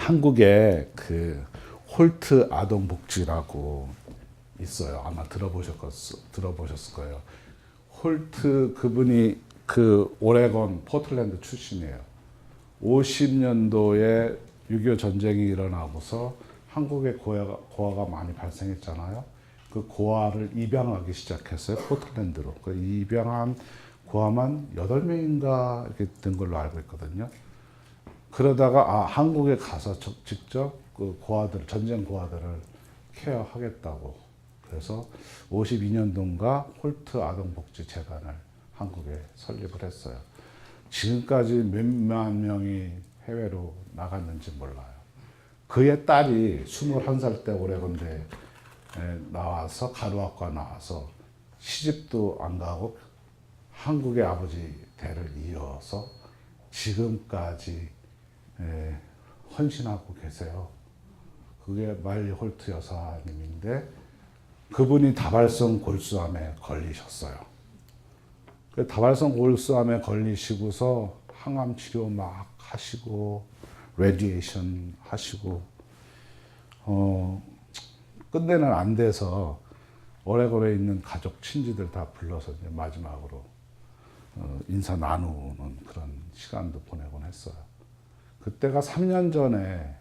한국에 그 홀트 아동복지라고 있어요. 아마 들어보셨을 거예요. 홀트 그분이 그 오레곤 포틀랜드 출신이에요. 50년도에 6.25 전쟁이 일어나고서 한국에 고아가 많이 발생했잖아요. 그 고아를 입양하기 시작했어요. 포틀랜드로. 그 입양한 고아만 8명인가 이렇게 된 걸로 알고 있거든요. 그러다가 한국에 가서 직접 그 고아들, 전쟁 고아들을 케어하겠다고. 그래서 52년도인가 홀트 아동복지재단을 한국에 설립을 했어요. 지금까지 몇만 명이 해외로 나갔는지 몰라요. 그의 딸이 21살 때 오레곤대에 나와서 가루학과 나와서 시집도 안 가고 한국의 아버지 대를 이어서 지금까지 헌신하고 계세요. 그게 말리 홀트 여사님인데 그분이 다발성 골수암에 걸리셨어요. 그 다발성 골수암에 걸리시고서 항암 치료 막 하시고 레디에이션 하시고 끝내는 안 돼서 오레곤에 있는 가족 친지들 다 불러서 이제 마지막으로 인사 나누는 그런 시간도 보내곤 했어요. 그때가 3년 전에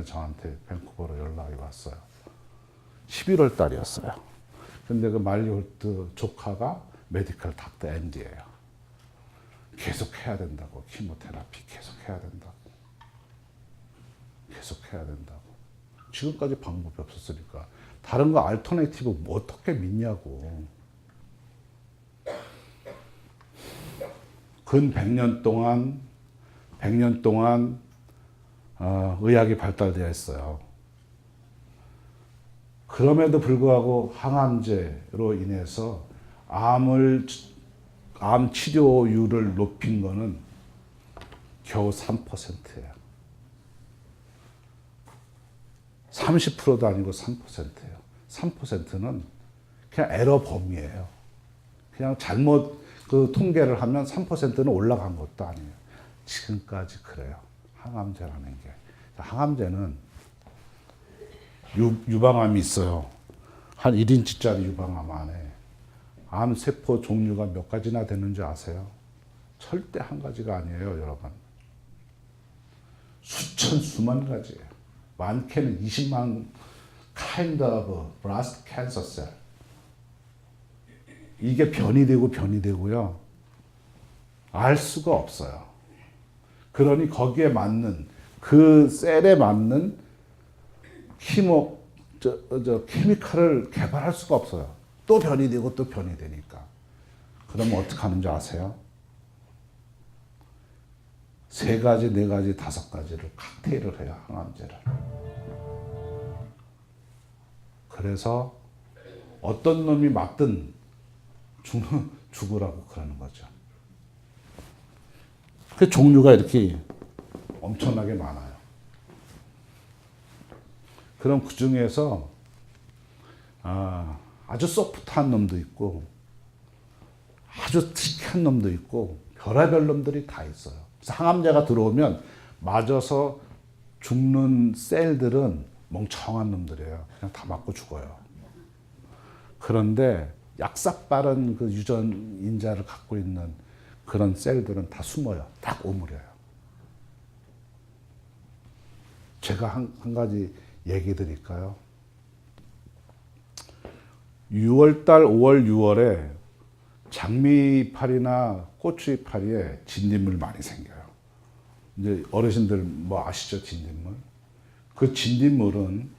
저한테 밴쿠버로 연락이 왔어요. 11월 달이었어요. 근데 그 말리 홀트 조카가 메디컬 닥터 MD예요. 계속 해야 된다고. 키모테라피 계속 해야 된다고. 계속 해야 된다고. 지금까지 방법이 없었으니까. 다른 거 알터네이티브 뭐 어떻게 믿냐고. 근 100년 동안 의학이 발달되어 있어요. 그럼에도 불구하고 항암제로 인해서 암 치료율을 높인 거는 겨우 3%예요. 30%도 아니고 3%예요. 3%는 그냥 에러 범위예요. 그냥 잘못 그 통계를 하면 3%는 올라간 것도 아니에요. 지금까지 그래요. 항암제라는 게. 항암제는 유방암이 있어요. 한 1인치짜리 유방암 안에 암세포 종류가 몇 가지나 되는지 아세요? 절대 한 가지가 아니에요, 여러분. 수만 가지예요. 많게는 20만 kind of breast cancer cell. 이게 변이 되고요. 알 수가 없어요. 그러니 거기에 맞는 그 셀에 맞는 케미칼을 개발할 수가 없어요. 또 변이 되고 또 변이 되니까. 그러면 어떻게 하는지 아세요? 3가지, 4가지, 5가지를 칵테일을 해요. 항암제를. 그래서 어떤 놈이 맞든 죽으라고 그러는 거죠. 그 종류가 이렇게 엄청나게 많아요. 그럼 그 중에서 아주 소프트한 놈도 있고 아주 특이한 놈도 있고 별의별 놈들이 다 있어요. 그래서 항암제가 들어오면 맞아서 죽는 셀들은 멍청한 놈들이에요. 그냥 다 맞고 죽어요. 그런데 약삭 빠른 그 유전인자를 갖고 있는 그런 셀들은 다 숨어요. 딱 오므려요. 제가 한 가지 얘기 드릴까요? 6월달, 5월, 6월에 장미이파리나 고추이파리에 진딧물 많이 생겨요. 이제 어르신들 뭐 아시죠? 진딧물. 그 진딧물은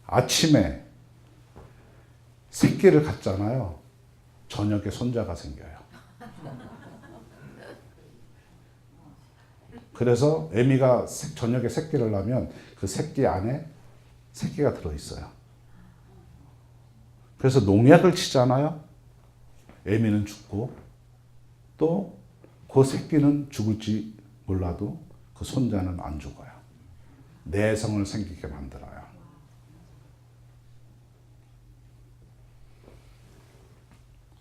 아침에 새끼를 갖잖아요. 저녁에 손자가 생겨요. 그래서 애미가 저녁에 새끼를 낳으면 그 새끼 안에 새끼가 들어있어요. 그래서 농약을 치잖아요. 애미는 죽고 또 그 새끼는 죽을지 몰라도 그 손자는 안 죽어요. 내성을 생기게 만들어요.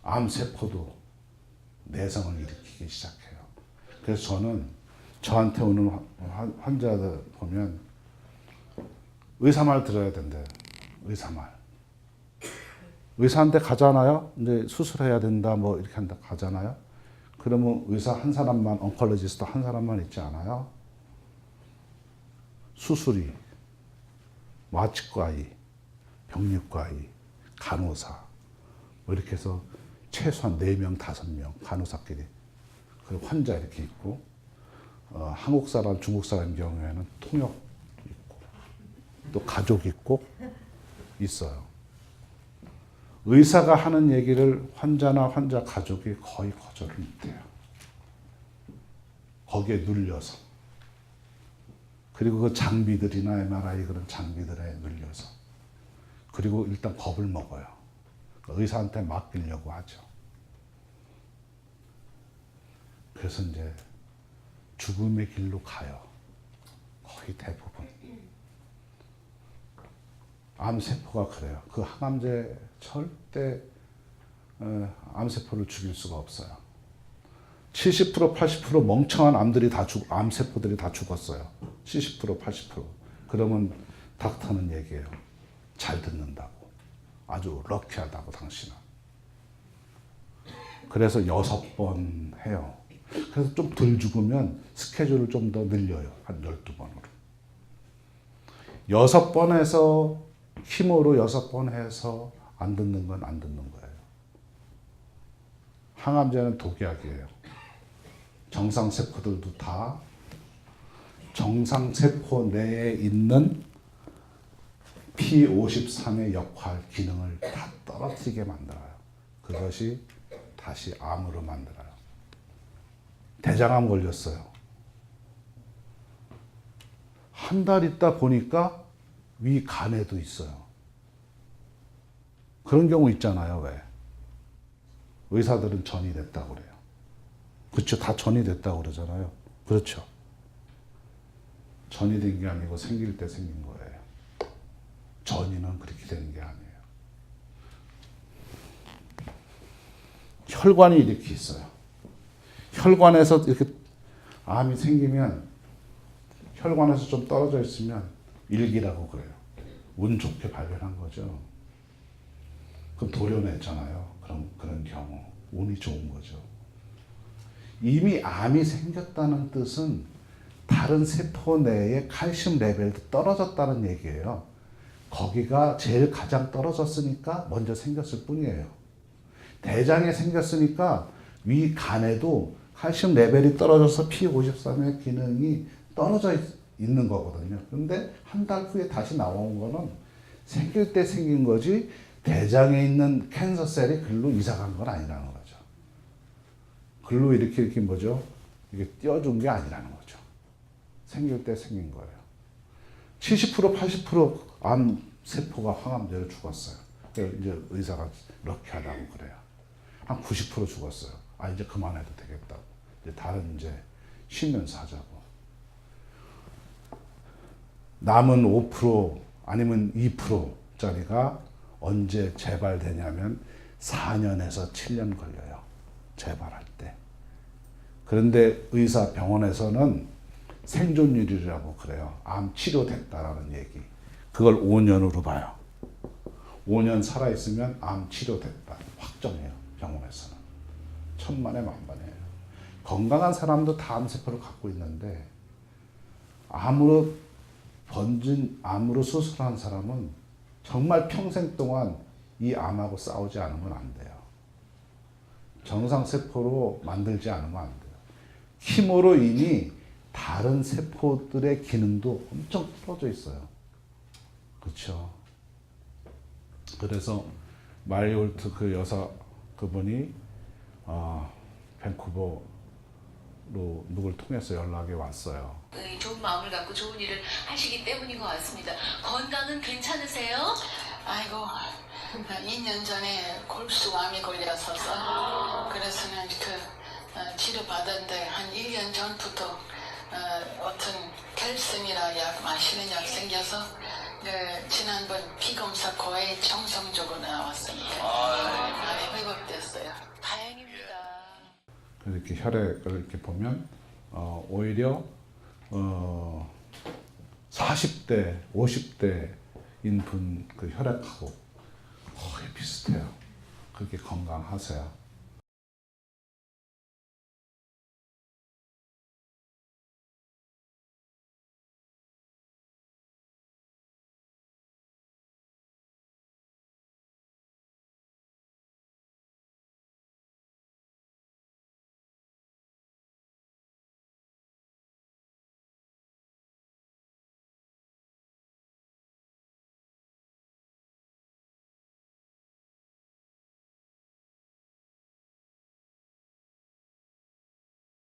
암세포도 내성을 일으키기 시작해요. 그래서 저는 저한테 오는 환자들 보면 의사 말 들어야 된대요. 의사 말. 의사한테 가잖아요. 이제 수술해야 된다, 뭐 이렇게 한다 가잖아요. 그러면 의사 한 사람만, oncologist 한 사람만 있지 않아요. 수술이, 마취과의, 병리과의, 간호사, 뭐 이렇게 해서 최소한 4명, 5명 간호사끼리, 그리고 환자 이렇게 있고, 한국 사람, 중국 사람 경우에는 통역 있고, 또 가족 있고 있어요. 의사가 하는 얘기를 환자나 환자 가족이 거의 거절을 못해요. 거기에 눌려서. 그리고 그 장비들이나 MRI 그런 장비들에 눌려서. 그리고 일단 겁을 먹어요. 의사한테 맡기려고 하죠. 그래서 이제 죽음의 길로 가요. 거의 대부분. 암세포가 그래요. 그 항암제 절대 암세포를 죽일 수가 없어요. 70%, 80% 멍청한 암세포들이 다 죽었어요. 70%, 80%. 그러면 닥터는 얘기해요. 잘 듣는다고. 아주 럭키하다고 당신은. 그래서 6번 해요. 그래서 좀 덜 죽으면 스케줄을 좀 더 늘려요. 한 12번으로. 6번에서 힘으로 6번 해서 안 듣는 건 안 듣는 거예요. 항암제는 독약이에요. 정상세포들도 다 정상세포 내에 있는 P53의 역할, 기능을 다 떨어뜨리게 만들어요. 그것이 다시 암으로 만들어요. 대장암 걸렸어요. 한 달 있다 보니까 위 간에도 있어요. 그런 경우 있잖아요. 왜? 의사들은 전이 됐다고 그래요. 그렇죠. 다 전이 됐다고 그러잖아요. 그렇죠. 전이 된 게 아니고 생길 때 생긴 거예요. 전이는 그렇게 되는 게 아니에요. 혈관이 이렇게 있어요. 혈관에서 이렇게 암이 생기면 혈관에서 좀 떨어져 있으면 일기라고 그래요. 운 좋게 발견한 거죠. 그럼 도려냈잖아요. 그런 경우. 운이 좋은 거죠. 이미 암이 생겼다는 뜻은 다른 세포 내에 칼슘 레벨도 떨어졌다는 얘기예요. 거기가 제일 가장 떨어졌으니까 먼저 생겼을 뿐이에요. 대장에 생겼으니까 위 간에도 칼슘 레벨이 떨어져서 P53의 기능이 떨어져 있는 거거든요. 근데 한 달 후에 다시 나온 거는 생길 때 생긴 거지 대장에 있는 캔서 셀이 글로 이사 간 건 아니라는 거죠. 글로 이렇게 뭐죠? 이게 띄워준 게 아니라는 거죠. 생길 때 생긴 거예요. 70%, 80%암 세포가 항암제로 죽었어요. 이제 의사가 럭키하다고 그래요. 한 90% 죽었어요. 아, 이제 그만해도 되겠다고. 이제 다른 이제 쉬면서 하자고. 남은 5% 아니면 2%짜리가 언제 재발되냐면 4년에서 7년 걸려요. 재발할 때. 그런데 의사 병원에서는 생존율이라고 그래요. 암 치료됐다라는 얘기. 그걸 5년으로 봐요. 5년 살아있으면 암 치료됐다. 확정해요. 병원에서는. 천만에 만반이에요. 건강한 사람도 다 암세포를 갖고 있는데 암으로 수술한 사람은 정말 평생 동안 이 암하고 싸우지 않으면 안 돼요. 정상세포로 만들지 않으면 안 돼요. 힘으로 이미 다른 세포들의 기능도 엄청 풀어져 있어요. 그렇죠. 그래서 마리올트 그 여사 그분이 밴쿠버로 누굴 통해서 연락이 왔어요. 좋은 마음을 갖고 좋은 일을 하시기 때문인 것 같습니다. 건강은 괜찮으세요? 아이고, 2년 전에 골수암이 걸렸어서 그래서는 치료 받았는데 한 1년 전부터 어떤 캘슨이라 약 마시는 약 생겨서 지난번 피검사 거의 정상적으로 나왔습니다. 많이 회복됐어요. 다행입니다. 이렇게 혈액을 이렇게 보면 오히려 40대, 50대인 분 그 혈액하고 거의 비슷해요. 그렇게 건강하세요.